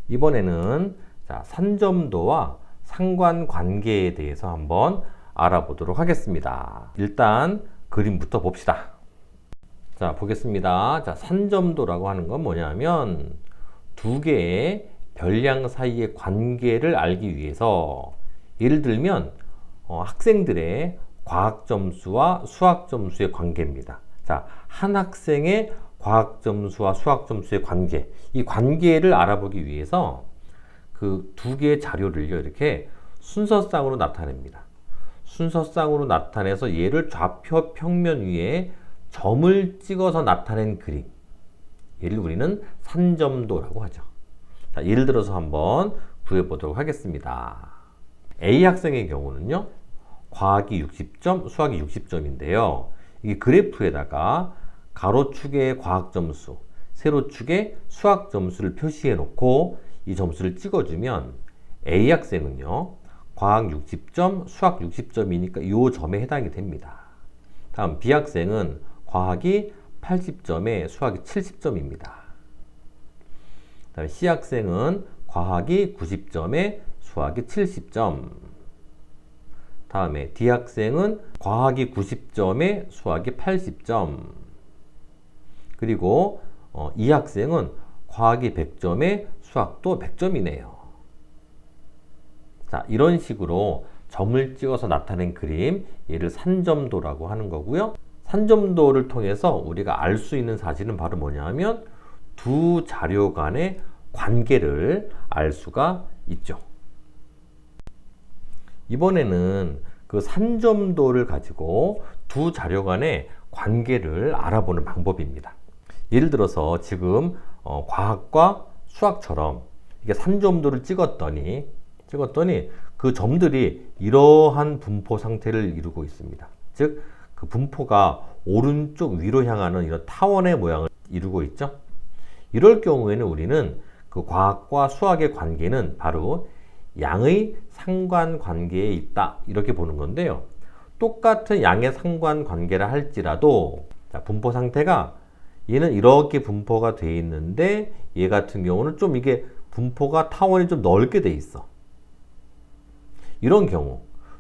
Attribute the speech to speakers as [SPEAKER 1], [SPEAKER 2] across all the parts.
[SPEAKER 1] 이번에는 산점도와 상관관계에 대해서 한번 알아보도록 하겠습니다. 일단 그림부터 봅시다. 자, 보겠습니다. 자, 산점도라고 하는 건 뭐냐면 두 개의 별량 사이의 관계를 알기 위해서, 예를 들면 학생들의 과학 점수와 수학 점수의 관계입니다. 자, 한 학생의 과학 점수와 수학 점수의 관계, 이 관계를 알아보기 위해서 그 두 개의 자료를요, 이렇게 순서상으로 나타냅니다. 순서상으로 나타내서 얘를 좌표 평면 위에 점을 찍어서 나타낸 그림, 얘를 우리는 산점도라고 하죠. 자, 예를 들어서 한번 구해보도록 하겠습니다. A 학생의 경우는요, 과학이 60점, 수학이 60점인데요. 이 그래프에다가 가로축에 과학 점수, 세로축에 수학 점수를 표시해 놓고 이 점수를 찍어주면 A 학생은요, 과학 60점, 수학 60점이니까 이 점에 해당이 됩니다. 다음 B 학생은 과학이 80점에 수학이 70점입니다. 다음 C 학생은 과학이 90점에 수학이 70점. 다음에 D 학생은 과학이 90점에 수학이 80점. 그리고 이 학생은 과학이 100점에 수학도 100점이네요. 자, 이런 식으로 점을 찍어서 나타낸 그림, 얘를 산점도라고 하는 거고요. 산점도를 통해서 우리가 알 수 있는 사실은 바로 뭐냐면 두 자료 간의 관계를 알 수가 있죠. 이번에는 그 산점도를 가지고 두 자료 간의 관계를 알아보는 방법입니다. 예를 들어서 지금 과학과 수학처럼 이게 산점도를 찍었더니 그 점들이 이러한 분포 상태를 이루고 있습니다. 즉, 그 분포가 오른쪽 위로 향하는 이런 타원의 모양을 이루고 있죠. 이럴 경우에는 우리는 그 과학과 수학의 관계는 바로 양의 상관관계에 있다, 이렇게 보는 건데요. 똑같은 양의 상관관계라 할지라도, 자, 분포 상태가 얘는 이렇게 분포가 돼 있는데 얘 같은 경우는 좀 이게 분포가 타원이 좀 넓게 돼 있어. 이런 경우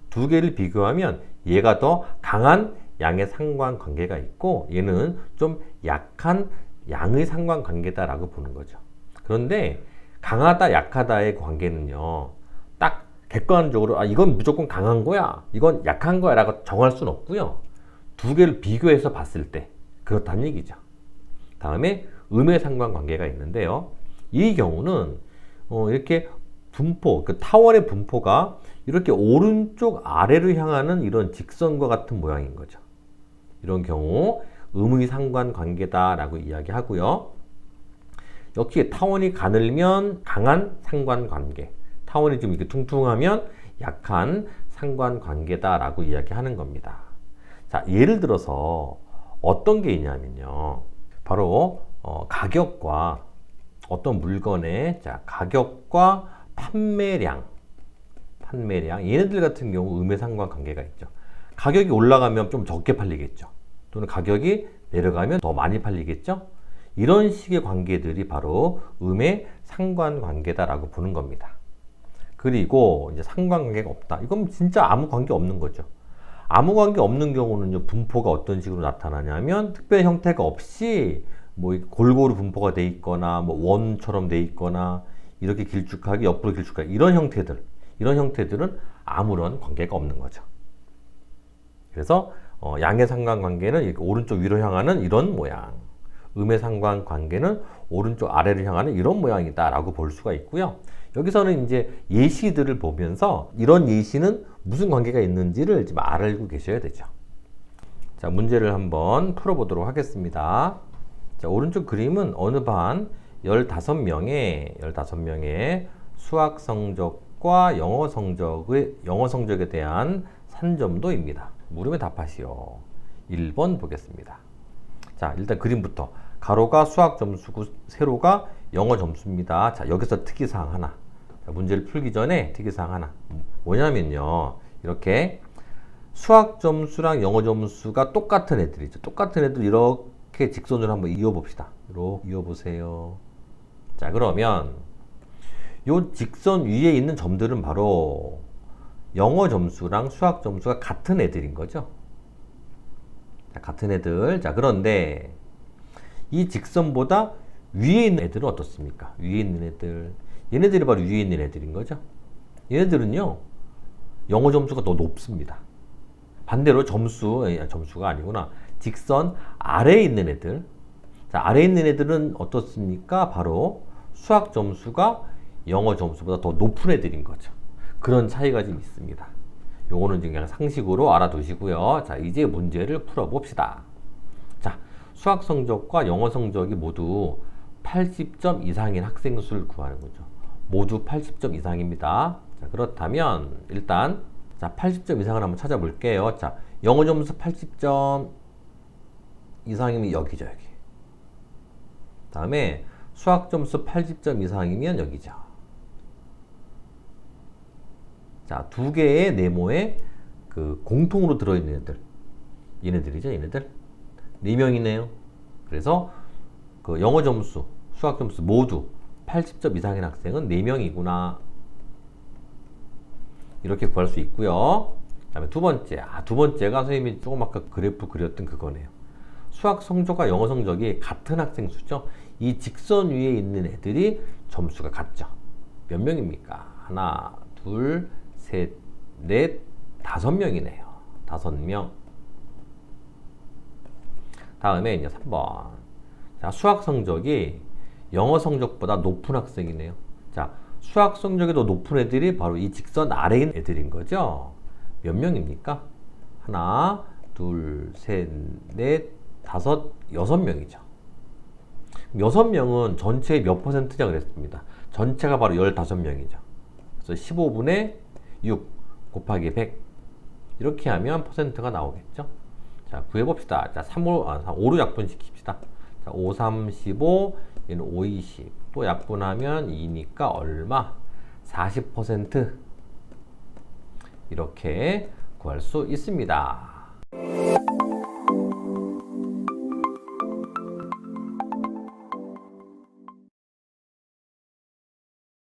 [SPEAKER 1] 두 개를 비교하면 얘가 더 강한 양의 상관관계가 있고 얘는 좀 약한 양의 상관관계다라고 보는 거죠. 그런데 강하다 약하다의 관계는요, 딱 객관적으로 이건 무조건 강한 거야, 이건 약한 거야 라고 정할 수는 없고요. 두 개를 비교해서 봤을 때 그렇다는 얘기죠. 다음에 음의 상관관계가 있는데요. 이 경우는 이렇게 분포, 그 타원의 분포가 이렇게 오른쪽 아래로 향하는 이런 직선과 같은 모양인 거죠. 이런 경우 음의 상관관계다라고 이야기하고요. 역시 타원이 가늘면 강한 상관관계, 타원이 좀 이렇게 퉁퉁하면 약한 상관관계다라고 이야기하는 겁니다. 자, 예를 들어서 어떤 게 있냐면요, 바로 가격과 어떤 물건의 가격과 판매량, 얘네들 같은 경우 음의 상관관계가 있죠. 가격이 올라가면 좀 적게 팔리겠죠. 또는 가격이 내려가면 더 많이 팔리겠죠. 이런 식의 관계들이 바로 음의 상관관계다라고 보는 겁니다. 그리고 이제 상관관계가 없다, 이건 진짜 아무 관계 없는 거죠. 아무 관계 없는 경우는 분포가 어떤 식으로 나타나냐면 특별한 형태가 없이 뭐 골고루 분포가 돼 있거나 뭐 원처럼 돼 있거나 이렇게 길쭉하게 옆으로 길쭉하게 이런 형태들은 아무런 관계가 없는 거죠. 그래서 양의 상관관계는 이렇게 오른쪽 위로 향하는 이런 모양, 음의 상관관계는 오른쪽 아래로 향하는 이런 모양이다 라고 볼 수가 있고요. 여기서는 이제 예시들을 보면서 이런 예시는 무슨 관계가 있는지를 좀 알고 계셔야 되죠. 자, 문제를 한번 풀어보도록 하겠습니다. 자, 오른쪽 그림은 어느 반 15명의 수학 성적과 영어 성적에 대한 산점도입니다. 물음에 답하시오. 1번 보겠습니다. 자, 일단 그림부터. 가로가 수학 점수고 세로가 영어 점수입니다. 자, 여기서 특이사항 하나. 자, 문제를 풀기 전에 특이사항 하나. 뭐냐면요, 이렇게 수학 점수랑 영어 점수가 똑같은 애들이죠. 똑같은 애들 이렇게 직선으로 한번 이어봅시다. 이렇게 이어보세요. 자, 그러면 요 직선 위에 있는 점들은 바로 영어 점수랑 수학 점수가 같은 애들인 거죠. 자, 같은 애들. 자, 그런데 이 직선보다 위에 있는 애들은 어떻습니까? 위에 있는 애들. 얘네들이 바로 위에 있는 애들인 거죠. 얘네들은요, 영어 점수가 더 높습니다. 반대로 점수가 아니구나. 직선 아래에 있는 애들. 자, 아래에 있는 애들은 어떻습니까? 바로 수학 점수가 영어 점수보다 더 높은 애들인 거죠. 그런 차이가 좀 있습니다. 요거는 그냥 상식으로 알아두시고요. 자, 이제 문제를 풀어봅시다. 자, 수학 성적과 영어 성적이 모두 80점 이상인 학생 수를 구하는 거죠. 모두 80점 이상입니다. 자, 그렇다면 일단 자, 80점 이상을 한번 찾아볼게요. 자, 영어 점수 80점 이상이면 여기죠, 여기. 다음에 수학 점수 80점 이상이면 여기죠. 자, 두 개의 네모에 그 공통으로 들어있는 애들. 얘네들이죠, 얘네들. 4명이네요. 그래서 그 영어 점수, 수학 점수 모두 80점 이상인 학생은 4명이구나. 이렇게 구할 수 있고요. 그 다음에 두 번째. 두 번째가 선생님이 조금 아까 그래프 그렸던 그거네요. 수학 성적과 영어 성적이 같은 학생 수죠. 이 직선 위에 있는 애들이 점수가 같죠. 몇 명입니까? 하나, 둘, 셋, 넷, 5명이네요. 5명. 다음에 이제 3번. 자, 수학 성적이 영어 성적보다 높은 학생이네요. 자, 수학 성적이 더 높은 애들이 바로 이 직선 아래에 있는 애들인 거죠. 몇 명입니까? 하나, 둘, 셋, 넷, 5, 6명이죠. 6명은 전체의 몇 퍼센트냐 그랬습니다. 전체가 바로 15명이죠. 그래서 15분의 6 곱하기 100 이렇게 하면 퍼센트가 나오겠죠. 자, 구해봅시다. 자, 5로 약분시킵시다. 자, 5, 3, 15, 얘는 5, 20. 또 약분하면 2니까 얼마? 40% 이렇게 구할 수 있습니다.